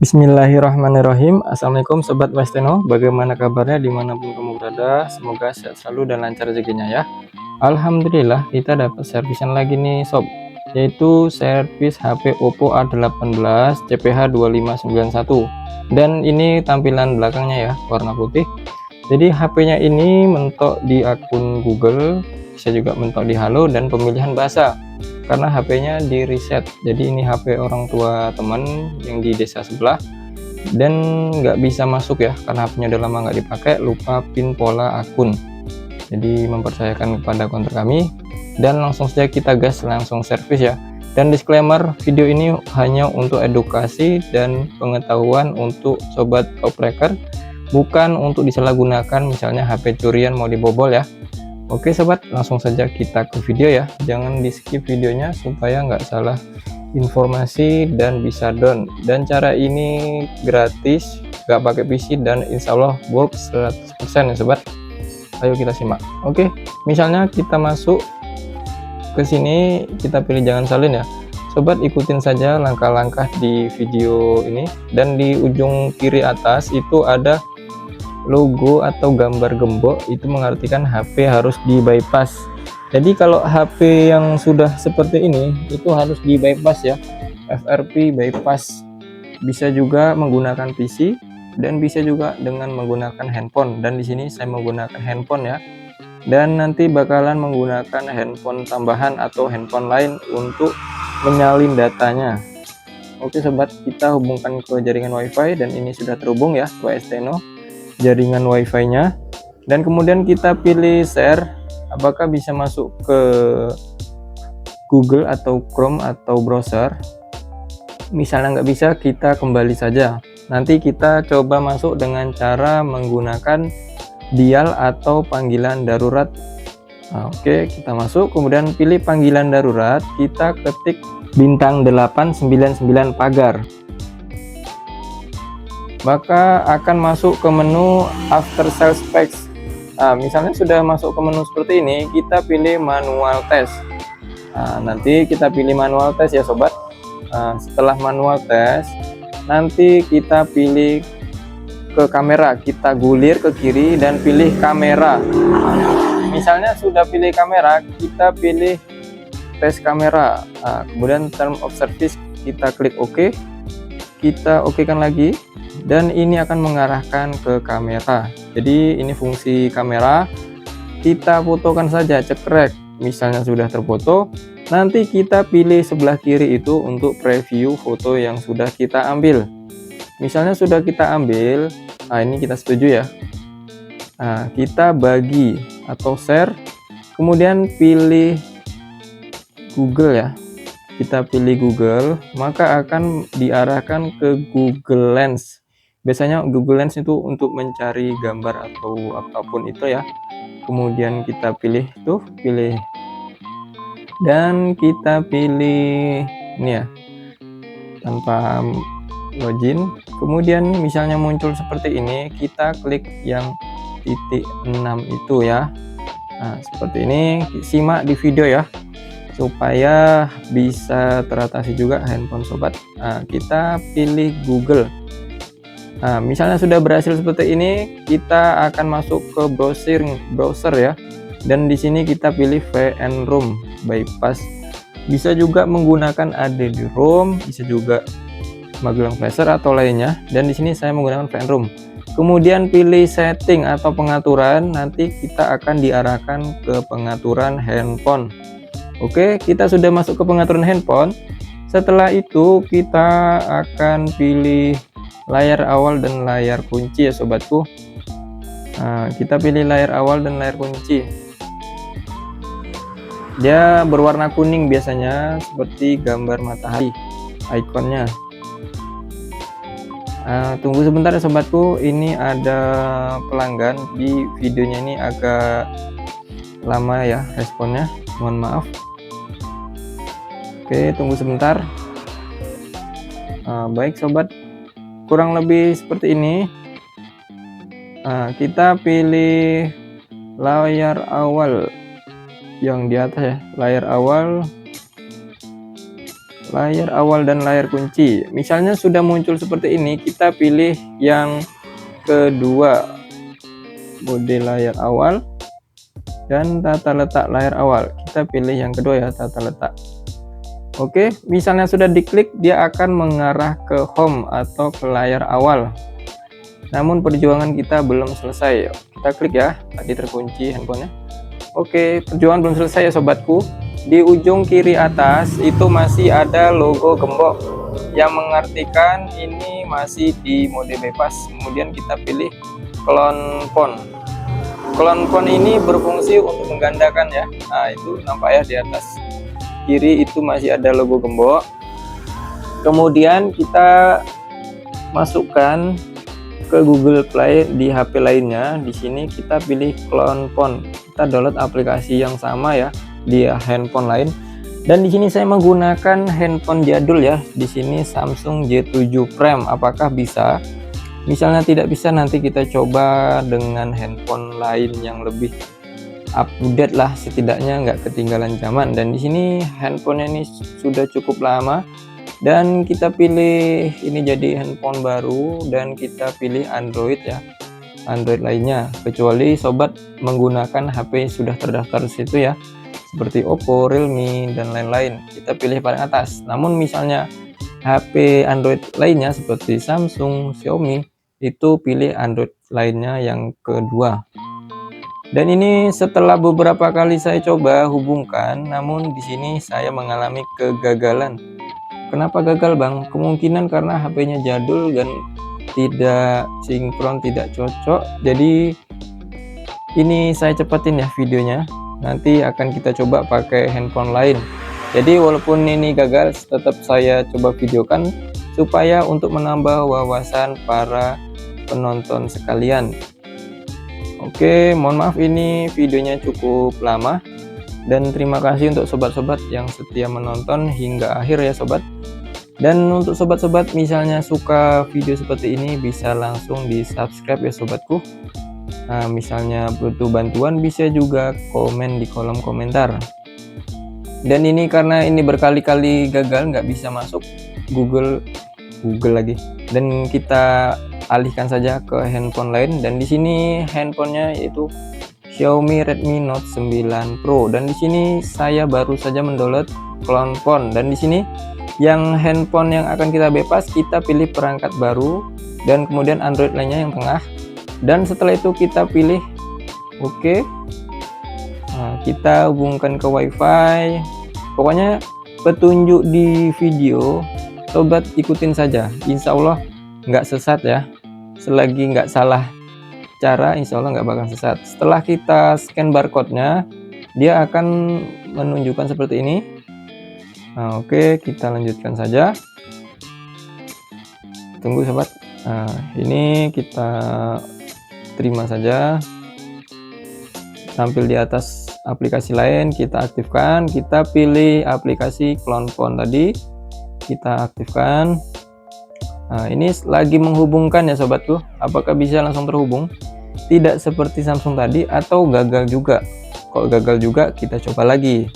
Bismillahirrahmanirrahim. Assalamualaikum Sobat Westeno, bagaimana kabarnya dimanapun kamu berada? Semoga sehat selalu dan lancar rezekinya ya. Alhamdulillah kita dapat servisan lagi nih sob, yaitu servis HP Oppo A18 CPH 2591. Dan ini tampilan belakangnya ya, warna putih. Jadi HP-nya ini mentok di akun Google, bisa juga mentok di Halo dan pemilihan bahasa. Karena HP-nya di reset, jadi ini HP orang tua teman yang di desa sebelah dan nggak bisa masuk ya karena HP-nya udah lama nggak dipakai, lupa pin pola akun. Jadi mempercayakan kepada konter kami dan langsung saja kita gas langsung servis ya. Dan disclaimer, video ini hanya untuk edukasi dan pengetahuan untuk sobat opreker, bukan untuk disalahgunakan misalnya HP curian mau dibobol ya. Oke sobat, langsung saja kita ke video ya. Jangan di skip videonya supaya nggak salah informasi dan bisa down. Dan cara ini gratis, nggak pakai PC dan insya Allah work 100% ya sobat. Ayo kita simak. Oke, misalnya kita masuk ke sini, kita pilih jangan salin ya. Sobat ikutin saja langkah-langkah di video ini. Dan di ujung kiri atas itu ada logo atau gambar gembok, itu mengartikan HP harus di bypass. Jadi kalau HP yang sudah seperti ini itu harus di bypass ya, FRP bypass. Bisa juga menggunakan PC dan bisa juga dengan menggunakan handphone, dan di sini saya menggunakan handphone ya, dan nanti bakalan menggunakan handphone tambahan atau handphone lain untuk menyalin datanya. Oke sobat, kita hubungkan ke jaringan WiFi dan ini sudah terhubung ya ke Esteno jaringan WiFi-nya, dan kemudian kita pilih share, apakah bisa masuk ke Google atau Chrome atau browser. Misalnya nggak bisa, kita kembali saja. Nanti kita coba masuk dengan cara menggunakan dial atau panggilan darurat. Oke, kita masuk, kemudian pilih panggilan darurat, kita ketik bintang 899 pagar. Maka akan masuk ke menu after sales specs. Misalnya sudah masuk ke menu seperti ini, kita pilih manual test. Nanti kita pilih manual test ya sobat. Setelah manual test, nanti kita pilih ke kamera, kita gulir ke kiri dan pilih kamera. Misalnya sudah pilih kamera, kita pilih tes kamera. Kemudian term of service kita klik OK, kita OK kan lagi. Dan ini akan mengarahkan ke kamera. Jadi ini fungsi kamera, kita fotokan saja, cekrek. Misalnya sudah terfoto, nanti kita pilih sebelah kiri itu untuk preview foto yang sudah kita ambil. Misalnya sudah kita ambil, ini kita setuju ya. Kita bagi atau share, kemudian pilih Google ya. Kita pilih Google, maka akan diarahkan ke Google Lens. Biasanya Google Lens itu untuk mencari gambar atau apapun itu ya. Kemudian kita pilih tuh, pilih dan kita pilih ini ya, tanpa login. Kemudian misalnya muncul seperti ini, kita klik yang titik 6 itu ya. Seperti ini, simak di video ya supaya bisa teratasi juga handphone sobat. Kita pilih Google. Misalnya sudah berhasil seperti ini, kita akan masuk ke browser ya, dan di sini kita pilih VN Room bypass. Bisa juga menggunakan ADD ROM, bisa juga Magelang Flasher atau lainnya, dan di sini saya menggunakan VN Room. Kemudian pilih setting atau pengaturan, nanti kita akan diarahkan ke pengaturan handphone. Oke, kita sudah masuk ke pengaturan handphone. Setelah itu kita akan pilih layar awal dan layar kunci ya sobatku. Kita pilih layar awal dan layar kunci. Dia berwarna kuning biasanya, seperti gambar matahari ikonnya. Tunggu sebentar ya sobatku, ini ada pelanggan, di videonya ini agak lama ya responnya, mohon maaf. Oke, tunggu sebentar. Baik sobat, kurang lebih seperti ini. Kita pilih layar awal yang di atas ya, layar awal layar awal dan layar kunci. Misalnya sudah muncul seperti ini, kita pilih yang kedua, mode layar awal dan tata letak layar awal. Kita pilih yang kedua ya, tata letak. Oke, misalnya sudah diklik, dia akan mengarah ke home atau ke layar awal. Namun perjuangan kita belum selesai. Kita klik ya, tadi terkunci handphonenya. Oke, perjuangan belum selesai ya sobatku. Di ujung kiri atas itu masih ada logo gembok yang mengartikan ini masih di mode bebas. Kemudian kita pilih clone phone. Clone phone ini berfungsi untuk menggandakan ya. Nah, itu nampak ya di atas kiri itu masih ada logo gembok. Kemudian kita masukkan ke Google Play di HP lainnya. Di sini kita pilih clone phone. Kita download aplikasi yang sama ya di handphone lain. Dan di sini saya menggunakan handphone jadul ya. Di sini Samsung J7 Prime. Apakah bisa? Misalnya tidak bisa, nanti kita coba dengan handphone lain yang lebih update lah, setidaknya nggak ketinggalan zaman. Dan di sini handphonenya ini sudah cukup lama. Dan kita pilih ini jadi handphone baru dan kita pilih Android ya, Android lainnya, kecuali sobat menggunakan HP sudah terdaftar di situ ya, seperti Oppo, Realme dan lain-lain. Kita pilih paling atas. Namun misalnya HP Android lainnya seperti Samsung, Xiaomi, itu pilih Android lainnya yang kedua. Dan ini setelah beberapa kali saya coba hubungkan, namun di sini saya mengalami kegagalan. Kenapa gagal bang? Kemungkinan karena HP-nya jadul dan tidak sinkron, tidak cocok. Jadi ini saya cepetin ya videonya. Nanti akan kita coba pakai handphone lain. Jadi walaupun ini gagal, tetap saya coba videokan supaya untuk menambah wawasan para penonton sekalian. Oke, mohon maaf ini videonya cukup lama. Dan terima kasih untuk sobat-sobat yang setia menonton hingga akhir ya sobat. Dan untuk sobat-sobat misalnya suka video seperti ini, bisa langsung di subscribe ya sobatku. Nah, misalnya butuh bantuan bisa juga komen di kolom komentar. Dan ini karena ini berkali-kali gagal, nggak bisa masuk Google lagi. Dan kita alihkan saja ke handphone lain. Dan di sini handphonenya yaitu Xiaomi Redmi Note 9 Pro. Dan di sini saya baru saja mendownload clone phone. Dan di sini yang handphone yang akan kita bebas, kita pilih perangkat baru dan kemudian Android lainnya yang tengah. Dan setelah itu kita pilih oke. Nah, kita hubungkan ke WiFi. Pokoknya petunjuk di video sobat ikutin saja. Insya Allah nggak sesat ya. Selagi nggak salah cara, insya Allah nggak bakal sesat. Setelah kita scan barcode-nya, dia akan menunjukkan seperti ini. Nah, oke, kita lanjutkan saja. Tunggu sobat. Nah, ini kita terima saja. Tampil di atas aplikasi lain, kita aktifkan. Kita pilih aplikasi clone phone tadi, kita aktifkan. Nah, ini lagi menghubungkan ya sobatku. Apakah bisa langsung terhubung? Tidak seperti Samsung tadi atau gagal juga. Kalau gagal juga kita coba lagi.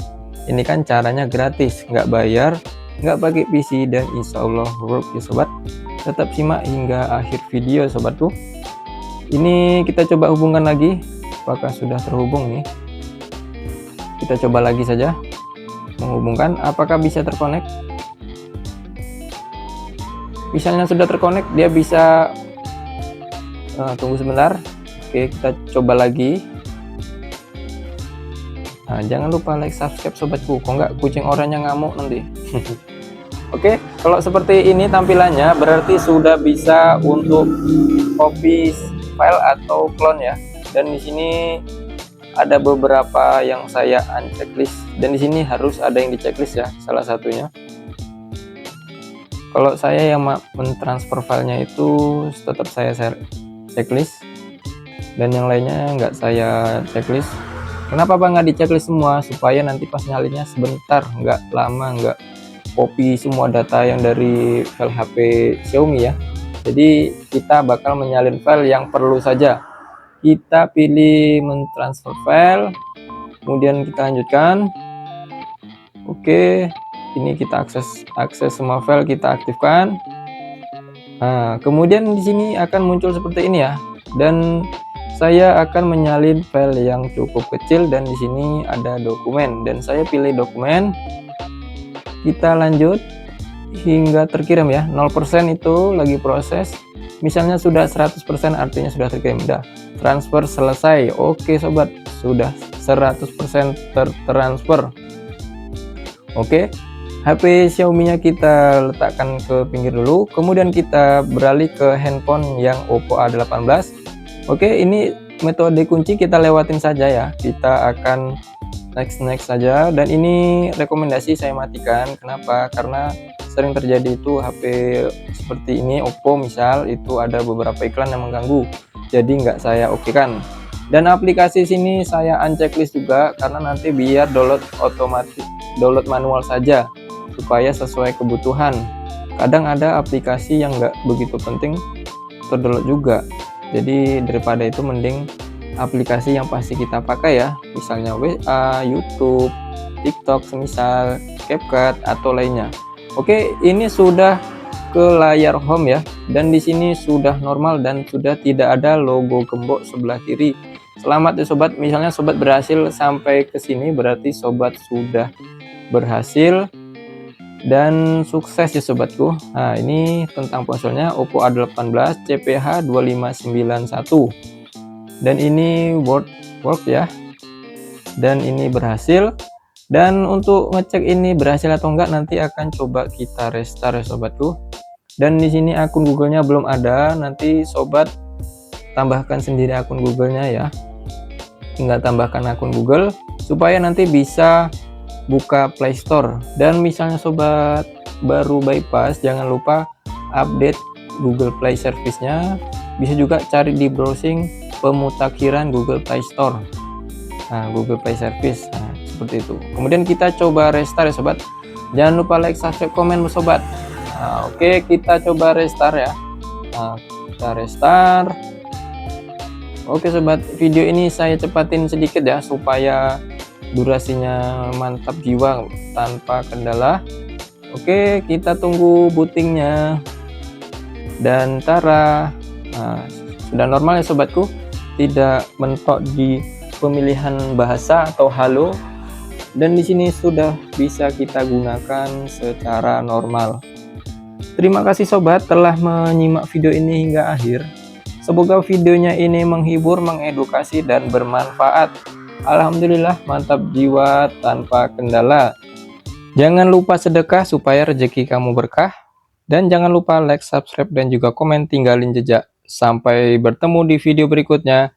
Ini kan caranya gratis, nggak bayar, nggak pakai PC, dan insya Allah work ya sobat. Tetap simak hingga akhir video sobatku. Ini kita coba hubungkan lagi. Apakah sudah terhubung nih? Kita coba lagi saja menghubungkan. Apakah bisa terkonek? Misalnya sudah terkonek, dia bisa tunggu sebentar. Oke, kita coba lagi. Nah, jangan lupa like, subscribe sobatku, kok nggak kucing oranye ngamuk nanti. Oke, kalau seperti ini tampilannya berarti sudah bisa untuk copy file atau clone ya. Dan di sini ada beberapa yang saya unchecklist, dan di sini harus ada yang diceklis ya, salah satunya. Kalau saya yang mentransfer filenya itu tetap saya checklist, dan yang lainnya nggak saya checklist. Kenapa bang nggak diceklis semua? Supaya nanti pas nyalinnya sebentar, nggak lama, nggak copy semua data yang dari file HP Xiaomi ya. Jadi kita bakal menyalin file yang perlu saja. Kita pilih mentransfer file, kemudian kita lanjutkan. Oke, ini kita akses semua file kita aktifkan. Nah, kemudian di sini akan muncul seperti ini ya. Dan saya akan menyalin file yang cukup kecil, dan di sini ada dokumen dan saya pilih dokumen. Kita lanjut hingga terkirim ya. 0% itu lagi proses. Misalnya sudah 100% artinya sudah terkirim. Udah transfer selesai. Oke sobat, sudah 100% tertransfer. Oke, HP Xiaomi-nya kita letakkan ke pinggir dulu, kemudian kita beralih ke handphone yang Oppo A18. Oke, ini metode kunci kita lewatin saja ya, kita akan next saja, dan ini rekomendasi saya matikan. Kenapa? Karena sering terjadi itu HP seperti ini, Oppo misal, itu ada beberapa iklan yang mengganggu, jadi nggak saya okekan. Dan aplikasi sini saya unchecklist juga, karena nanti biar download manual saja supaya sesuai kebutuhan. Kadang ada aplikasi yang nggak begitu penting terdownload juga, jadi daripada itu mending aplikasi yang pasti kita pakai ya, misalnya WA, YouTube, TikTok, semisal CapCut atau lainnya. Oke, ini sudah ke layar home ya, dan di sini sudah normal dan sudah tidak ada logo gembok sebelah kiri. Selamat ya sobat, misalnya sobat berhasil sampai ke sini berarti sobat sudah berhasil dan sukses ya sobatku. Nah, ini tentang ponselnya Oppo A18 CPH 2591. Dan ini work ya, dan ini berhasil. Dan untuk ngecek ini berhasil atau enggak nanti akan coba kita restart ya sobatku. Dan di sini akun Google-nya belum ada, nanti sobat tambahkan sendiri akun Google-nya ya, tinggal tambahkan akun Google supaya nanti bisa buka Play Store. Dan misalnya sobat baru bypass, jangan lupa update Google Play Service-nya, bisa juga cari di browsing pemutakhiran Google Play Store. Nah, Google Play Service, nah, seperti itu. Kemudian kita coba restart ya sobat, jangan lupa like, subscribe, komen sobat. Nah, oke, kita coba restart ya. Nah, kita restart. Oke sobat, video ini saya cepatin sedikit ya supaya durasinya mantap jiwa tanpa kendala. Oke, kita tunggu bootingnya. Dan tara, nah, sudah normal ya sobatku, tidak mentok di pemilihan bahasa atau halo, dan di sini sudah bisa kita gunakan secara normal. Terima kasih sobat telah menyimak video ini hingga akhir. Semoga videonya ini menghibur, mengedukasi, dan bermanfaat. Alhamdulillah, mantap jiwa tanpa kendala. Jangan lupa sedekah supaya rezeki kamu berkah. Dan jangan lupa like, subscribe, dan juga komen, tinggalin jejak. Sampai bertemu di video berikutnya.